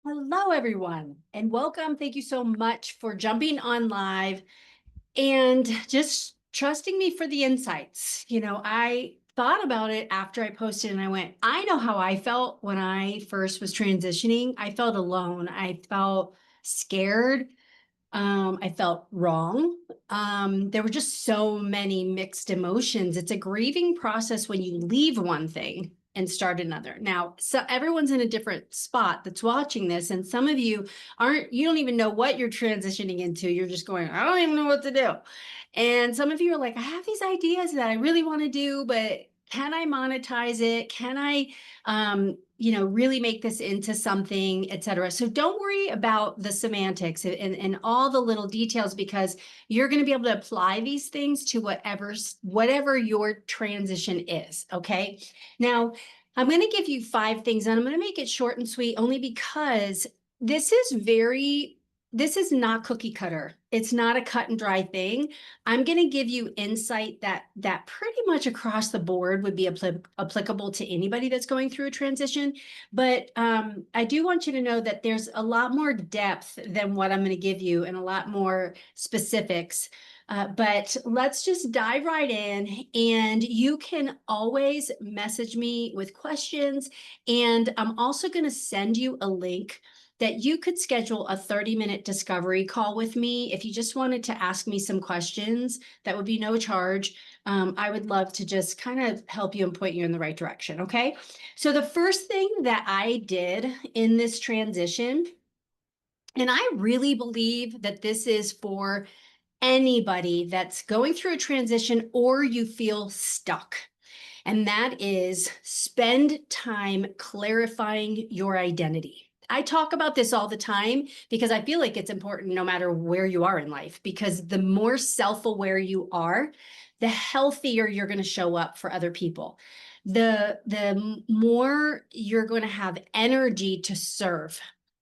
Hello, everyone, and welcome. Thank you so much for jumping on live and just trusting me for the insights. I thought about it after I posted and I went, I know how I felt when I first was transitioning. I felt alone. I felt scared. I felt wrong. There were just so many mixed emotions. It's a grieving process when you leave one thing and start another. Now, so everyone's in a different spot that's watching this, and some of you you don't even know what you're transitioning into. You're just going, I don't even know what to do. And some of you are like, I have these ideas that I really want to do, but can I monetize it? Can I really make this into something, et cetera. So don't worry about the semantics and all the little details, because you're going to be able to apply these things to whatever your transition is. Okay. Now, I'm going to give you 5 things, and I'm going to make it short and sweet only because this is this is not cookie cutter. It's not a cut and dry thing. I'm going to give you insight that pretty much across the board would be applicable to anybody that's going through a transition. But I do want you to know that there's a lot more depth than what I'm going to give you, and a lot more specifics. But let's just dive right in, and you can always message me with questions. And I'm also going to send you a link that you could schedule a 30-minute discovery call with me if you just wanted to ask me some questions. That would be no charge. I would love to just kind of help you and point you in the right direction. Okay. So the first thing that I did in this transition, and I really believe that this is for anybody that's going through a transition or you feel stuck, and that is spend time clarifying your identity. I talk about this all the time because I feel like it's important no matter where you are in life, because the more self-aware you are, the healthier you're going to show up for other people. The more you're going to have energy to serve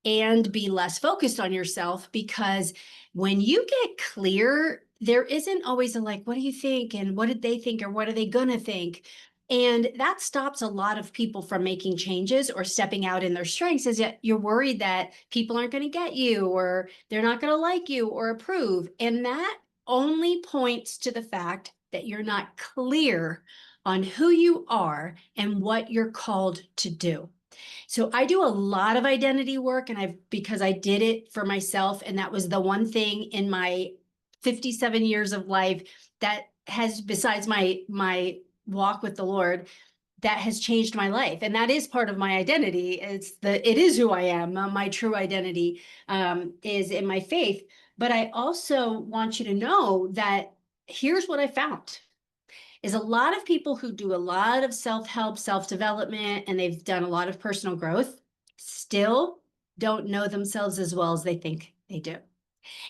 and be less focused on yourself, because when you get clear, there isn't always a like, what do you think? And what did they think? Or what are they going to think? And that stops a lot of people from making changes or stepping out in their strengths, is that you're worried that people aren't going to get you, or they're not going to like you or approve. And that only points to the fact that you're not clear on who you are and what you're called to do. So I do a lot of identity work, and because I did it for myself, and that was the one thing in my 57 years of life that has, besides my walk with the Lord, that has changed my life. And that is part of my identity. It is who I am. My true identity is in my faith. But I also want you to know that here's what I found is a lot of people who do a lot of self-help, self-development, and they've done a lot of personal growth still don't know themselves as well as they think they do.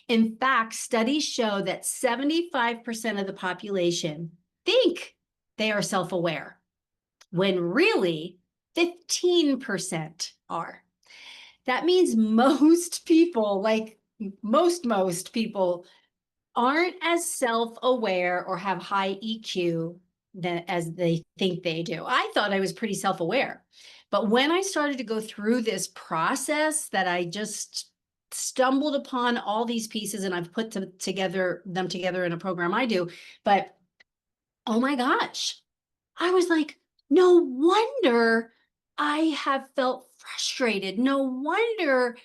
In fact, studies show that 75% of the population think they are self-aware, when really 15% are. That means most people, like most people, aren't as self-aware or have high EQ as they think they do. I thought I was pretty self-aware. But when I started to go through this process that I just stumbled upon all these pieces, and I've put them together in a program I do, but oh my gosh, I was like, no wonder I have felt frustrated. No wonder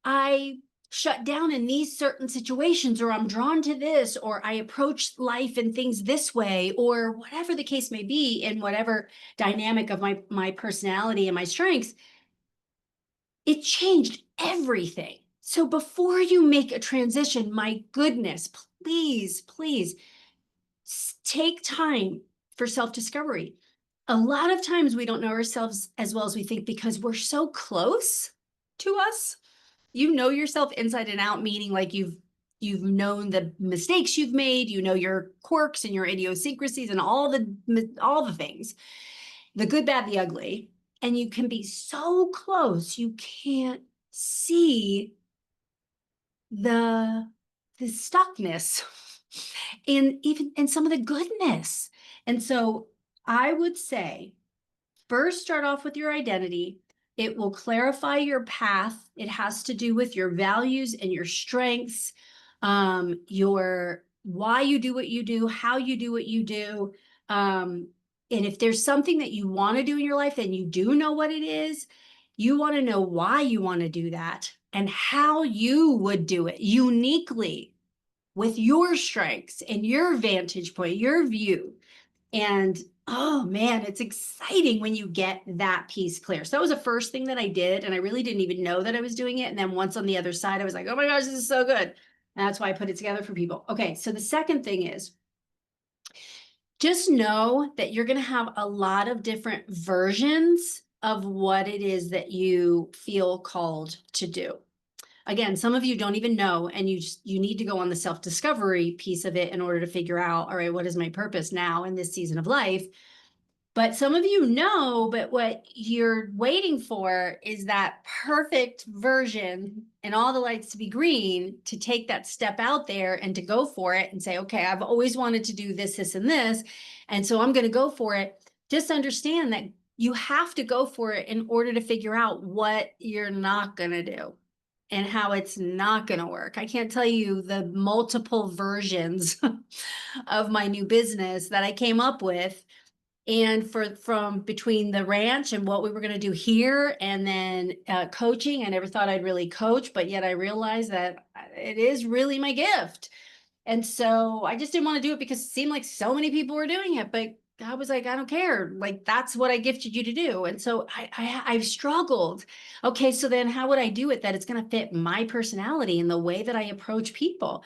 I shut down in these certain situations, or I'm drawn to this, or I approach life and things this way, or whatever the case may be, in whatever dynamic of my personality and my strengths. It changed everything. So before you make a transition, my goodness, please take time for self-discovery. A lot of times we don't know ourselves as well as we think because we're so close to us. You know yourself inside and out, meaning like you've known the mistakes you've made, you know your quirks and your idiosyncrasies and all the things, the good, bad, the ugly, and you can be so close you can't see the stuckness and even and some of the goodness. And so I would say, first, start off with your identity. It will clarify your path. It has to do with your values and your strengths, your why you do what you do, how you do what you do. And if there's something that you want to do in your life and you do know what it is, you want to know why you want to do that and how you would do it uniquely with your strengths and your vantage point, your view. And oh man, it's exciting when you get that piece clear. So that was the first thing that I did. And I really didn't even know that I was doing it. And then once on the other side, I was like, oh my gosh, this is so good. And that's why I put it together for people. Okay, so the second thing is just know that you're going to have a lot of different versions of what it is that you feel called to do. Again, some of you don't even know, and you need to go on the self-discovery piece of it in order to figure out, all right, what is my purpose now in this season of life? But some of you know, but what you're waiting for is that perfect version and all the lights to be green to take that step out there and to go for it and say, okay, I've always wanted to do this, this, and this. And so I'm going to go for it. Just understand that you have to go for it in order to figure out what you're not going to do and how it's not going to work. I can't tell you the multiple versions of my new business that I came up with. And from between the ranch and what we were going to do here and then coaching, I never thought I'd really coach, but yet I realized that it is really my gift. And so I just didn't want to do it because it seemed like so many people were doing it, but God was like, I don't care. Like, that's what I gifted you to do. And so I've struggled. Okay, so then how would I do it that it's going to fit my personality and the way that I approach people?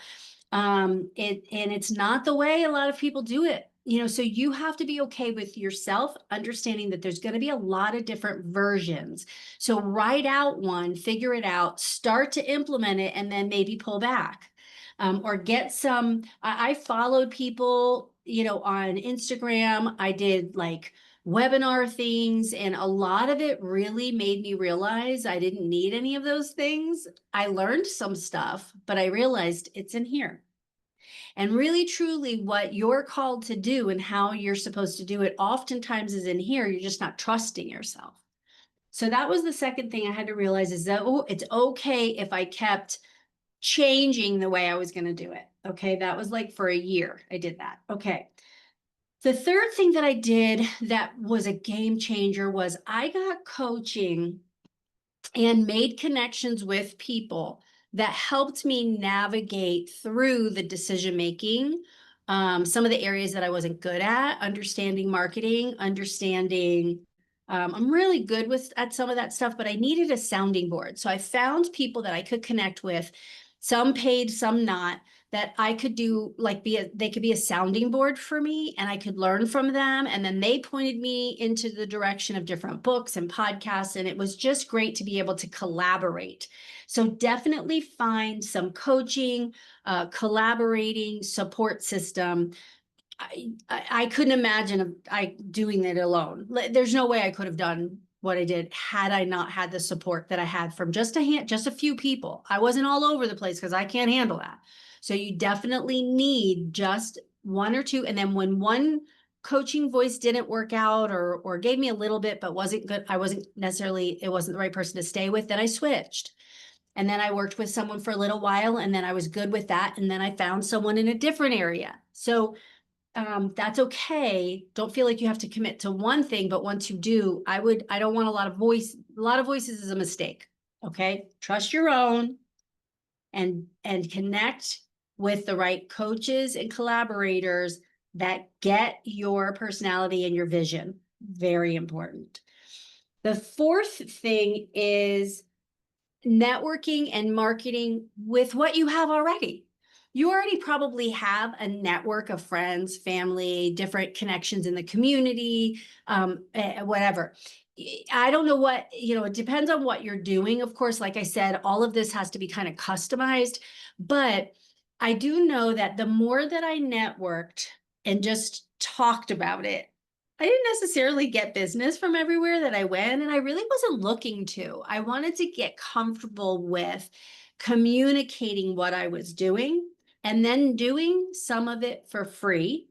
And it's not the way a lot of people do it. You know, so you have to be okay with yourself, understanding that there's going to be a lot of different versions. So write out one, figure it out, start to implement it, and then maybe pull back. Or get some, I followed people, you know, on Instagram. I did like webinar things, and a lot of it really made me realize I didn't need any of those things. I learned some stuff, but I realized it's in here. And really, truly, what you're called to do and how you're supposed to do it oftentimes is in here. You're just not trusting yourself. So that was the second thing I had to realize is that, oh, it's okay if I kept changing the way I was going to do it. Okay. That was like for a year. I did that. Okay. The third thing that I did that was a game changer was I got coaching and made connections with people that helped me navigate through the decision making. Some of the areas that I wasn't good at, understanding marketing, understanding. I'm really good with at some of that stuff, but I needed a sounding board. So I found people that I could connect with, some paid, some not, that I could do like they could be a sounding board for me and I could learn from them. And then they pointed me into the direction of different books and podcasts. And it was just great to be able to collaborate. So definitely find some coaching, collaborating support system. I couldn't imagine I doing it alone. There's no way I could have done what I did had I not had the support that I had from just a few people. I wasn't all over the place because I can't handle that. So you definitely need just one or two. And then when one coaching voice didn't work out or gave me a little bit, but wasn't good, I wasn't necessarily, it wasn't the right person to stay with, then I switched. And then I worked with someone for a little while and then I was good with that. And then I found someone in a different area. So that's okay. Don't feel like you have to commit to one thing, but once you do, I don't want a lot of voices is a mistake. Okay. Trust your own and connect with the right coaches and collaborators that get your personality and your vision. Very important. The fourth thing is networking and marketing with what you have already. You already probably have a network of friends, family, different connections in the community, whatever. I don't know what, it depends on what you're doing. Of course, like I said, all of this has to be kind of customized, but I do know that the more that I networked and just talked about it, I didn't necessarily get business from everywhere that I went, and I really wasn't looking to. I wanted to get comfortable with communicating what I was doing and then doing some of it for free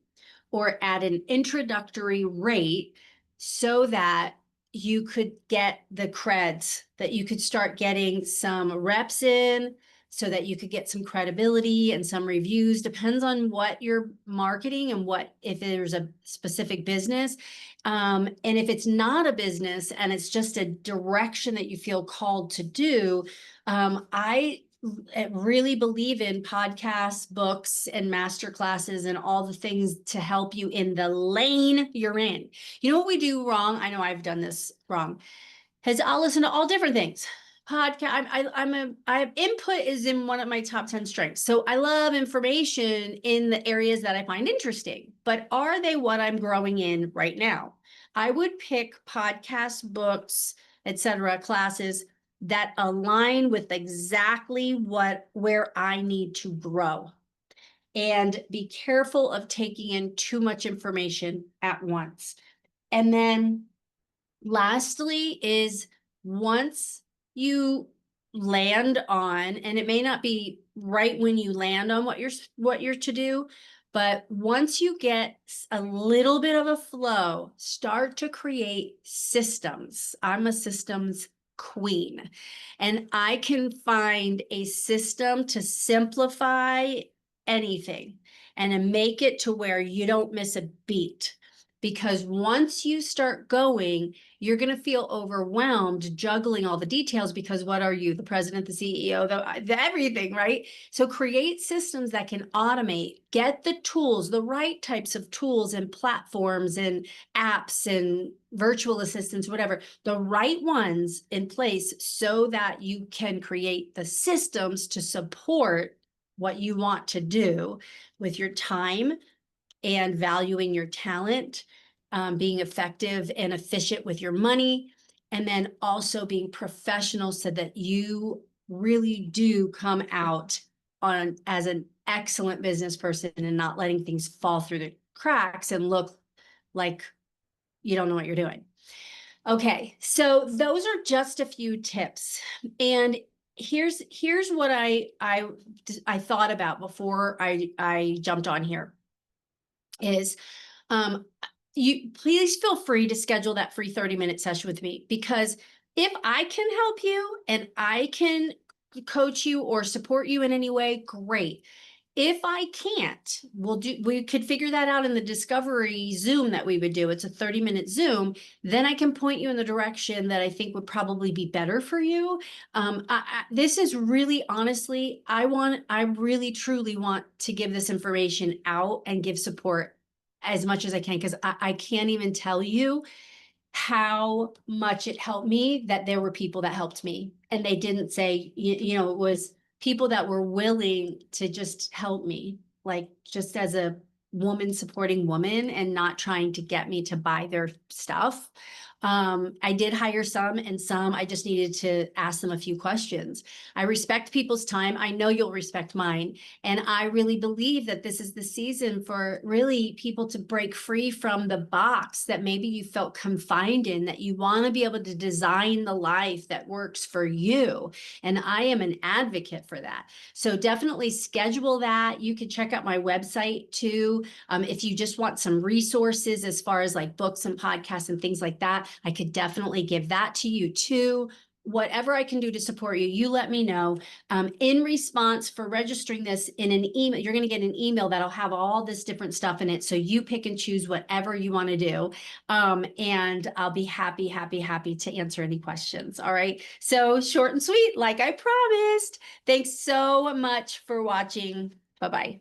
or at an introductory rate so that you could get the creds, that you could start getting some reps in so that you could get some credibility and some reviews. Depends on what you're marketing and what, if there's a specific business. And if it's not a business and it's just a direction that you feel called to do, I really believe in podcasts, books, and master classes and all the things to help you in the lane you're in. You know what we do wrong? I know I've done this wrong. I'll listen to all different things. Podcast. Input is in one of my top 10 strengths. So I love information in the areas that I find interesting, but are they what I'm growing in right now? I would pick podcasts, books, etc., classes that align with exactly where I need to grow. And be careful of taking in too much information at once. And then lastly is, once you land on, and it may not be right when you land on what you're to do, but once you get a little bit of a flow, start to create systems. I'm a systems queen, and I can find a system to simplify anything and to make it to where you don't miss a beat. Because once you start going, you're going to feel overwhelmed juggling all the details, because what are you, the president, the CEO, the everything, right? So create systems that can automate, get the tools, the right types of tools and platforms and apps and virtual assistants, whatever, the right ones in place so that you can create the systems to support what you want to do with your time and valuing your talent, being effective and efficient with your money, and then also being professional so that you really do come out on as an excellent business person and not letting things fall through the cracks and look like you don't know what you're doing. Okay, so those are just a few tips. And here's what I thought about before I jumped on here is, you please feel free to schedule that free 30-minute session with me, because if I can help you and I can coach you or support you in any way, great. If I can't, we could figure that out in the discovery Zoom that we would do. It's a 30-minute Zoom. Then I can point you in the direction that I think would probably be better for you. This is really, honestly, I really truly want to give this information out and give support as much as I can, because I can't even tell you how much it helped me that there were people that helped me, and they didn't say, it was people that were willing to just help me, like just as a woman supporting woman and not trying to get me to buy their stuff. I did hire some, and some I just needed to ask them a few questions. I respect people's time. I know you'll respect mine. And I really believe that this is the season for really people to break free from the box that maybe you felt confined in, that you want to be able to design the life that works for you. And I am an advocate for that. So definitely schedule that. You can check out my website too. If you just want some resources as far as like books and podcasts and things like that, I could definitely give that to you too. Whatever I can do to support you, you let me know. In response for registering this in an email, you're going to get an email that'll have all this different stuff in it. So you pick and choose whatever you want to do. And I'll be happy to answer any questions. All right. So short and sweet, like I promised. Thanks so much for watching. Bye-bye.